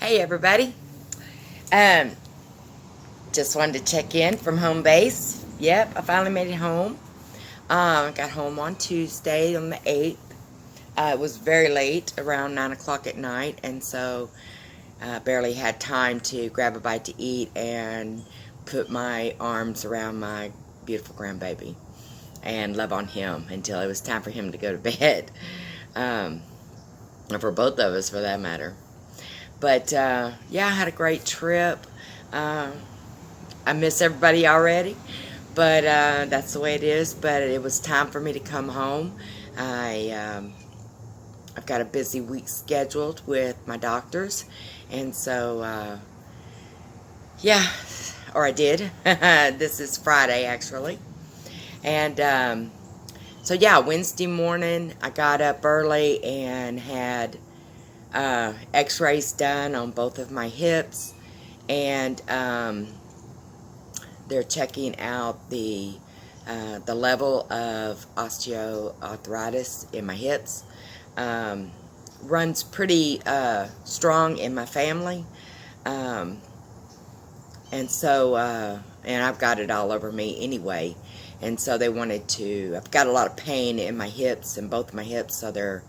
Hey everybody. Um, just wanted to check in from home base. Yep, I finally made it home. I got home on Tuesday on the 8th. It was very late, around 9 o'clock at night, and so I barely had time to grab a bite to eat and put my arms around my beautiful grandbaby and love on him until it was time for him to go to bed. Um, and for both of us, for that matter. But yeah, I had a great trip. Uh, I miss everybody already, but that's the way it is. But it was time for me to come home. I've got a busy week scheduled with my doctors, and so yeah, or I did. This is Friday actually, and so yeah, Wednesday morning I got up early and had x-rays done on both of my hips, and they're checking out the level of osteoarthritis in my hips. Runs pretty strong in my family, um, and so and I've got it all over me anyway, and so they wanted to, I've got a lot of pain in my hips, in both my hips, so they're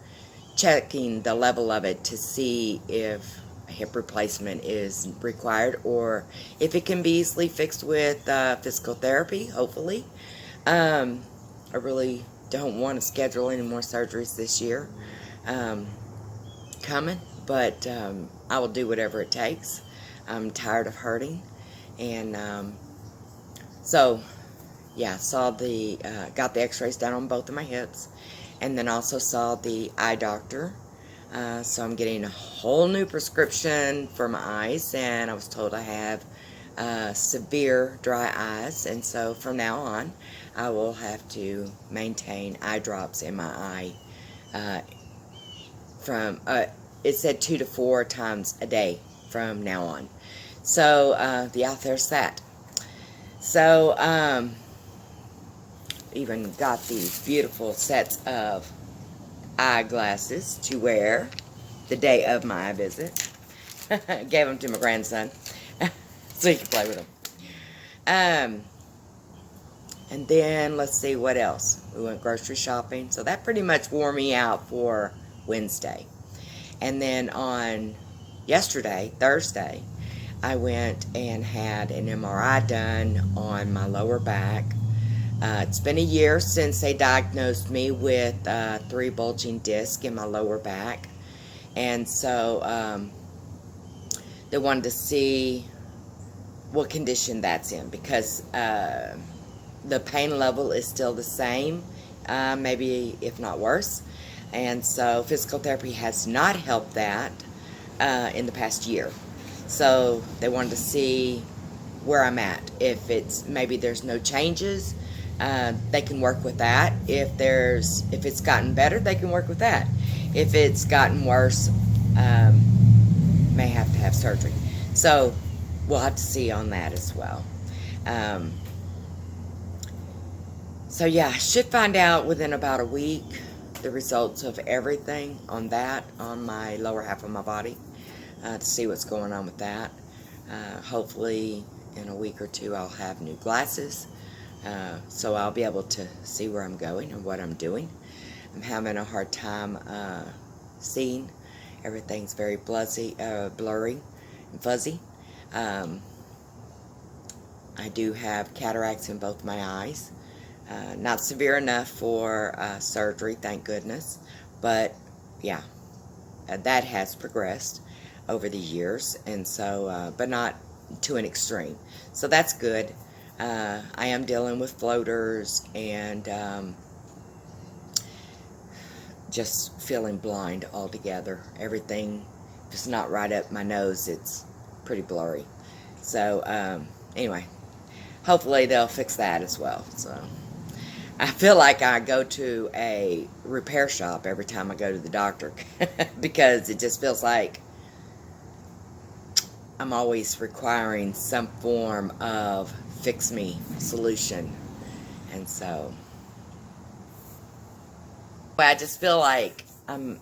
checking the level of it to see if a hip replacement is required or if it can be easily fixed with physical therapy, hopefully. I really don't want to schedule any more surgeries this year coming, but I will do whatever it takes. I'm tired of hurting, and so yeah, got the x-rays done on both of my hips, and then also saw the eye doctor. So I'm getting a whole new prescription for my eyes, and I was told I have severe dry eyes, and so from now on I will have to maintain eye drops in my eye from it said 2 to 4 times a day from now on. So yeah, there's that. So even got these beautiful sets of eyeglasses to wear the day of my visit. Gave them to my grandson so he could play with them. And then let's see what else. We went grocery shopping, so that pretty much wore me out for Wednesday. And then on yesterday, Thursday, I went and had an MRI done on my lower back. It's been a year since they diagnosed me with 3 bulging discs in my lower back, and so they wanted to see what condition that's in, because the pain level is still the same, maybe if not worse, and so physical therapy has not helped that in the past year. So they wanted to see where I'm at. If it's maybe there's no changes, they can work with that. If it's gotten better, they can work with that. If it's gotten worse, may have to have surgery. So we'll have to see on that as well. So yeah, I should find out within about a week the results of everything on that, on my lower half of my body, to see what's going on with that. Hopefully in a week or two I'll have new glasses, so I'll be able to see where I'm going and what I'm doing. I'm having a hard time seeing. Everything's very blurry and fuzzy. I do have cataracts in both my eyes. Not severe enough for surgery, thank goodness, but yeah, that has progressed over the years, and so but not to an extreme, so that's good. I am dealing with floaters and just feeling blind altogether. Everything just not right up my nose. It's pretty blurry. So anyway, hopefully they'll fix that as well. So I feel like I go to a repair shop every time I go to the doctor because it just feels like I'm always requiring some form of fix-me solution. And so I just feel like I'm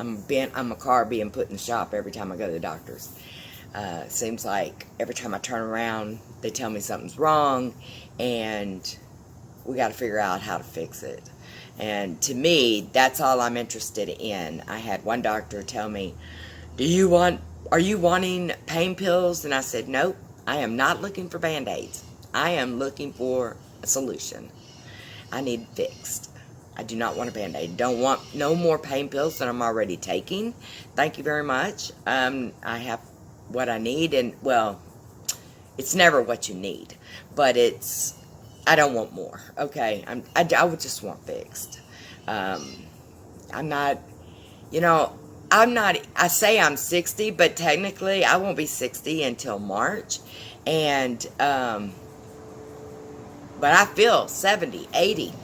I'm bent on my car being put in the shop every time I go to the doctor's. Seems like every time I turn around, they tell me something's wrong, and we got to figure out how to fix it. And to me, that's all I'm interested in. I had one doctor tell me, are you wanting pain pills? And I said, nope, I am not looking for Band-Aids. I am looking for a solution. I need fixed. I do not want a Band-Aid. Don't want no more pain pills that I'm already taking. Thank you very much. I have what I need, and well, it's never what you need, but I don't want more. Okay, I would just want fixed. I'm not, I say I'm 60, but technically I won't be 60 until March, and but I feel 70, 80.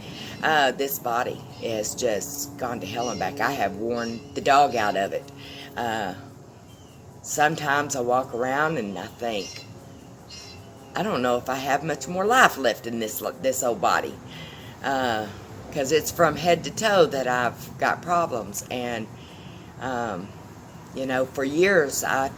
This body has just gone to hell and back. I have worn the dog out of it. Sometimes I walk around and I think, I don't know if I have much more life left in this old body. Because it's from head to toe that I've got problems. And, for years I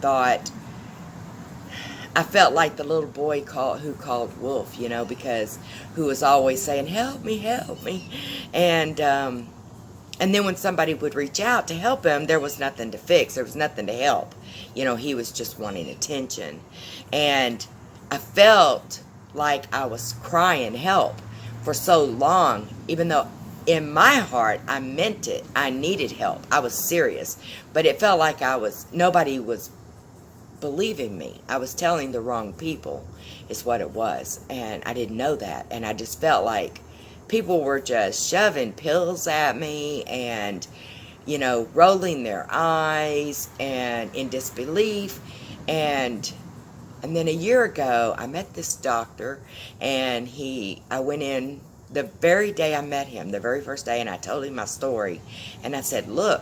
felt like the little boy who called Wolf, because who was always saying, help me, help me. And then when somebody would reach out to help him, there was nothing to fix. There was nothing to help. He was just wanting attention. And I felt like I was crying help for so long, even though in my heart I meant it. I needed help. I was serious. But it felt like nobody was believing me. I was telling the wrong people is what it was. And I didn't know that. And I just felt like people were just shoving pills at me and, rolling their eyes and in disbelief. And then a year ago, I met this doctor, and I went in the very day I met him, the very first day, and I told him my story. And I said, look,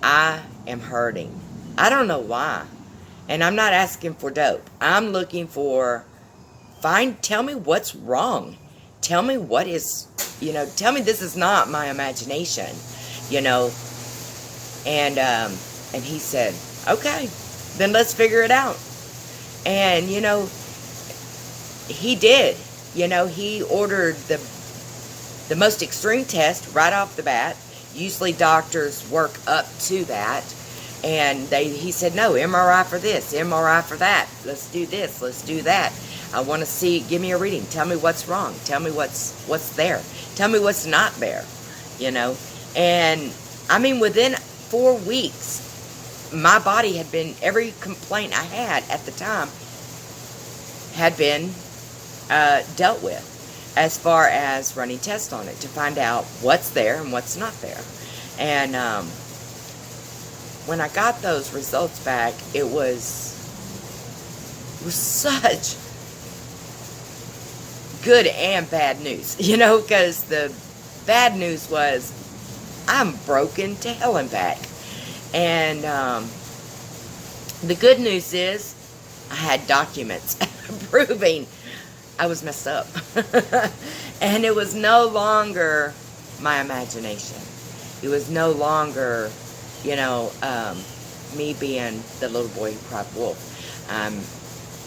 I am hurting. I don't know why. And I'm not asking for dope. I'm looking for, tell me what's wrong. Tell me what is, tell me this is not my imagination, And he said, okay, then let's figure it out. And, he did. He ordered the most extreme test right off the bat. Usually doctors work up to that. And he said, no, MRI for this, MRI for that. Let's do this, let's do that. I want to see, give me a reading. Tell me what's wrong. Tell me what's there. Tell me what's not there, And, within 4 weeks, my body had been, every complaint I had at the time had been dealt with as far as running tests on it to find out what's there and what's not there. And when I got those results back, it was such good and bad news, because the bad news was I'm broken to hell and back. And the good news is I had documents proving I was messed up. And it was no longer my imagination. It was no longer, me being the little boy who cried wolf.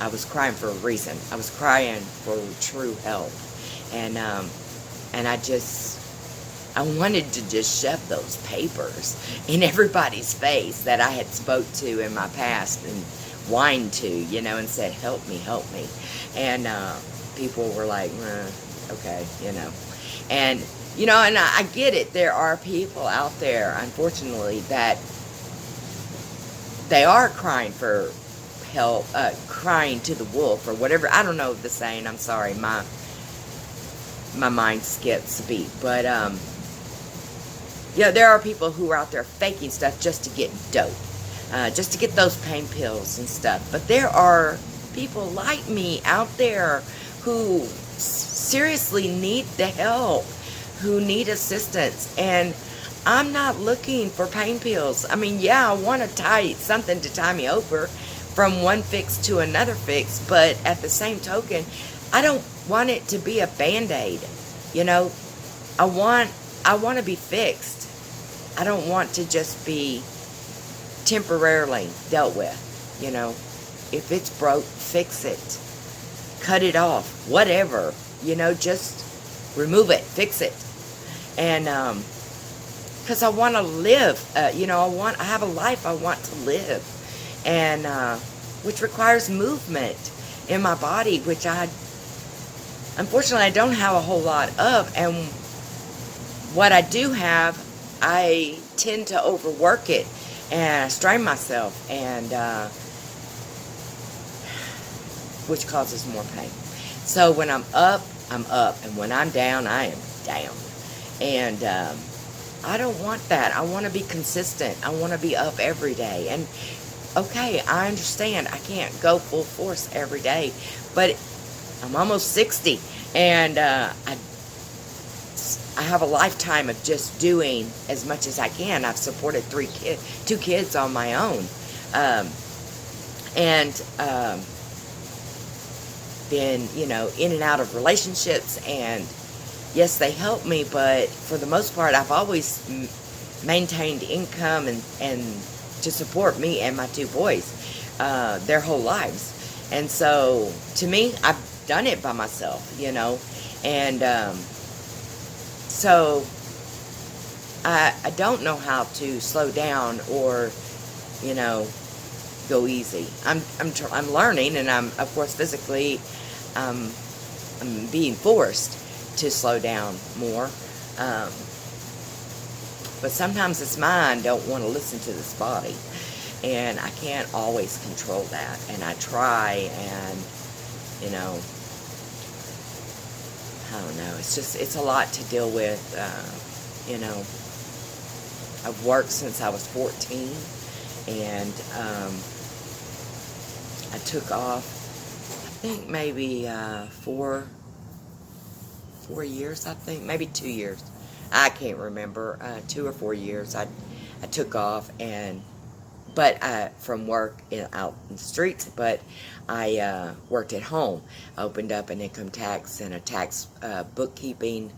I was crying for a reason. I was crying for true help. And I wanted to just shove those papers in everybody's face that I had spoke to in my past and whined to, and said, help me, help me. And people were like, okay, And, and I get it. There are people out there, unfortunately, that they are crying for help, crying to the wolf or whatever. I don't know the saying. I'm sorry. My mind skips a beat. But, there are people who are out there faking stuff just to get dope. Just to get those pain pills and stuff. But there are people like me out there who seriously need the help, who need assistance. And I'm not looking for pain pills. I want something to tie me over from one fix to another fix, but at the same token, I don't want it to be a Band-Aid. I want to be fixed. I don't want to just be temporarily dealt with. You know, if it's broke, fix it. Cut it off. Whatever. You know, just remove it. Fix it. And, because I want to live. You know, I have a life I want to live. And, which requires movement in my body, which unfortunately, I don't have a whole lot of. And what I do have, I tend to overwork it. And I strain myself. And, which causes more pain. So when I'm up, I'm up. And when I'm down, I am down. And I don't want that. I want to be consistent. I want to be up every day. And okay, I understand I can't go full force every day. But I'm almost 60. And I have a lifetime of just doing as much as I can. I've supported 2 kids on my own. Been, you know, in and out of relationships, and yes, they help me, but for the most part, I've always maintained income and to support me and my 2 boys, their whole lives. And so, to me, I've done it by myself, you know, and so I don't know how to slow down or, you know, go easy. I'm learning, and I'm, of course, physically, I'm being forced to slow down more. But sometimes this mind don't want to listen to this body, and I can't always control that. And I try, and you know, I don't know. It's a lot to deal with. You know, I've worked since I was 14, and I took off, I think maybe 4 years, I think, maybe 2 years. I can't remember, 2 or 4 years. I took off, from work out in the streets, but I worked at home. I opened up an income tax and a tax bookkeeping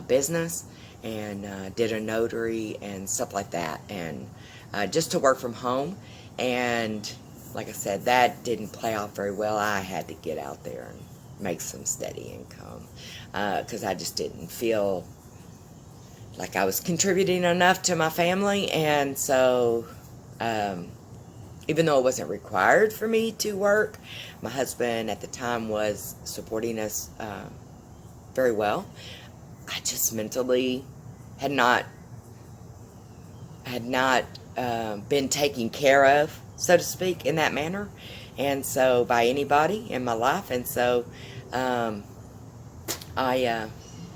business, and did a notary and stuff like that, and just to work from home. And like I said, that didn't play off very well. I had to get out there and make some steady income, because I just didn't feel like I was contributing enough to my family. And so even though it wasn't required for me to work, my husband at the time was supporting us very well. I just mentally had not been taken care of, so to speak, in that manner, and so by anybody in my life. And so I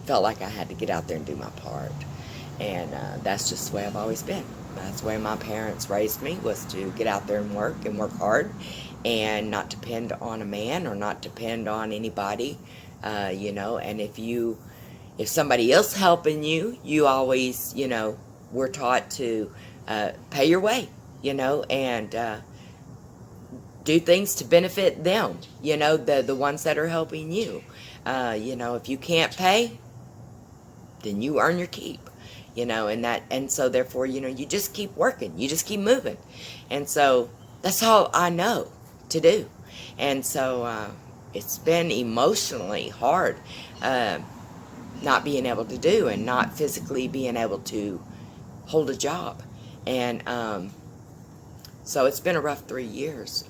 felt like I had to get out there and do my part. And that's just the way I've always been. That's the way my parents raised me, was to get out there and work hard, and not depend on a man or not depend on anybody, you know. And if somebody else helping you, you always, you know, we're taught to pay your way, you know, and do things to benefit them, you know, the ones that are helping you. You know, if you can't pay, then you earn your keep, you know, and so therefore, you know, you just keep working, you just keep moving. And so that's all I know to do. And so it's been emotionally hard, not being able to do, and not physically being able to hold a job. And so it's been a rough 3 years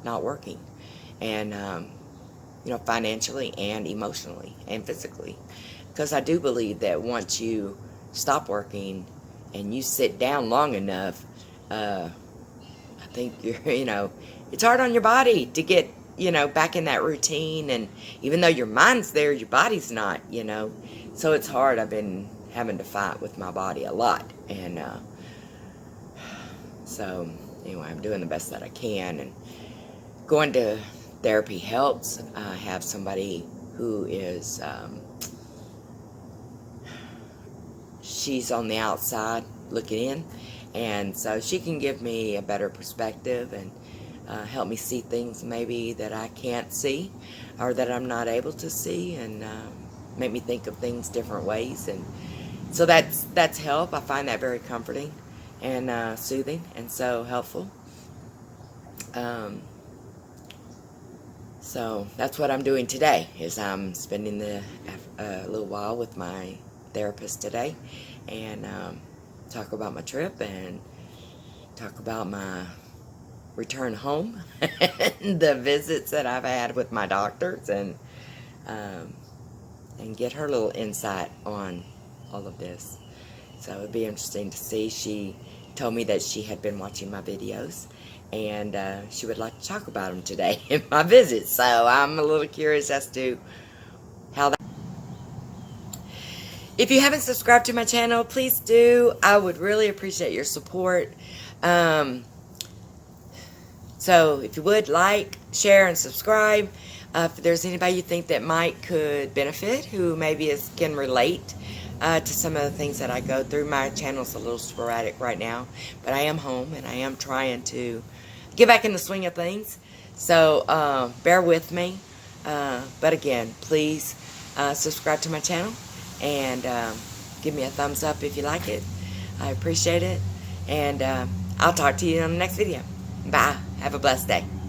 not working, and you know, financially and emotionally and physically, because I do believe that once you stop working and you sit down long enough, I think you know, it's hard on your body to get, you know, back in that routine. And even though your mind's there, your body's not, you know, so it's hard. I've been having to fight with my body a lot, and so anyway, I'm doing the best that I can, and going to therapy helps. I have somebody who is she's on the outside looking in, and so she can give me a better perspective and help me see things maybe that I can't see, or that I'm not able to see, and make me think of things different ways. And so that's help. I find that very comforting, and soothing and so helpful. So that's what I'm doing today, is I'm spending a little while with my therapist today, and talk about my trip and talk about my return home and the visits that I've had with my doctors, and get her little insight on all of this. So it'd be interesting to see. She told me that she had been watching my videos, and she would like to talk about them today in my visit. So I'm a little curious as to how that. If you haven't subscribed to my channel, please do. I would really appreciate your support. So if you would, like, share, and subscribe. If there's anybody you think that could benefit, who maybe can relate to some of the things that I go through. My channel's a little sporadic right now, but I am home, and I am trying to get back in the swing of things. So bear with me. But again, please subscribe to my channel, and give me a thumbs up if you like it. I appreciate it. And I'll talk to you on the next video. Bye. Have a blessed day.